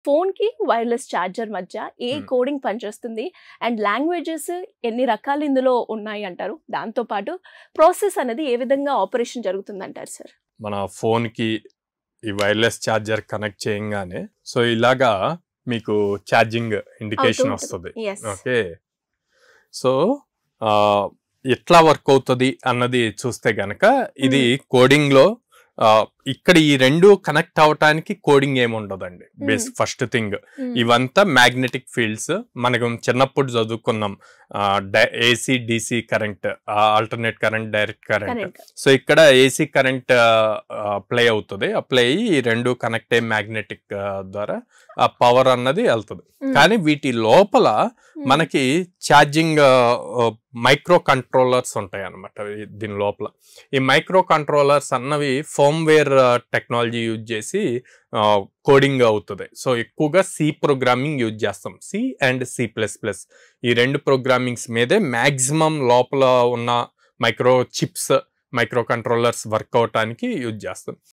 ఫోన్‌కి wireless charger మధ్య ఏ హ్మ్. కోడింగ్ పనిచేస్తుంది? అండ్ లాంగ్వేజెస్ ఎన్ని రకాలు ఇందులో ఉన్నాయి అంటారు? దాంతో పాటు ప్రాసెస్ అనేది ఏ విధంగా ఆపరేషన్ జరుగుతుందంటారు సార్? మన ఫోన్‌కి ఈ వైర్‌లెస్ చార్జర్ కనెక్ట్ చేయంగానే సో, ఇలాగా మీకు ఛార్జింగ్ అవుతూ ఇండికేషన్ ఉంటుంది. వస్తది. యెస్. ఓకే. సో, ఆహ్, ఎట్లా వర్క్ అవుతది అన్నది చూస్తే గనక ఇది హ్మ్. కోడింగ్‌లో ఇక్కడ ఈ 2 కనెక్ట్ అవ్వటానికి కోడింగ్ ఏముండదండి. హ్మ్. First thing. హ్మ్. ఇవంతా మ్యాగ్నెటిక్ ఫీల్డ్స్. మనం చిన్నప్పుడు చదువుకున్నాం. AC, DC current, alternate current, direct current. Current. So, ఇక్కడ ఏసీ కరెంట్ ప్లే అవుతది. ప్లే అయ్యి ఈ 2 కనెక్ట్ అయ్యి మ్యాగ్నెటిక్ ద్వారా ఆ పవర్ అన్నది వెళ్తది. హ్మ్. కానీ వీటి లోపల హ్మ్. మనకి ఛార్జింగ్ మైక్రో కంట్రోలర్స్ ఉంటాయి అన్నమాట దీని లోపల. ఈ మైక్రో కంట్రోలర్స్ అన్నవి ఫర్మ్‌వేర్ టెక్నాలజీ యూజ్ చేసి కోడింగ్ అవుతది. సో, ఎక్కువగా సి ప్రోగ్రామింగ్ యూజ్ చేస్తాం. సి అండ్ సి++. ఈ 2 ప్రోగ్రామింగ్స్ మీదే మాక్సిమం లోపల ఉన్న micro chips, micro controllers work అవ్వటానికి యూజ్ చేస్తాం.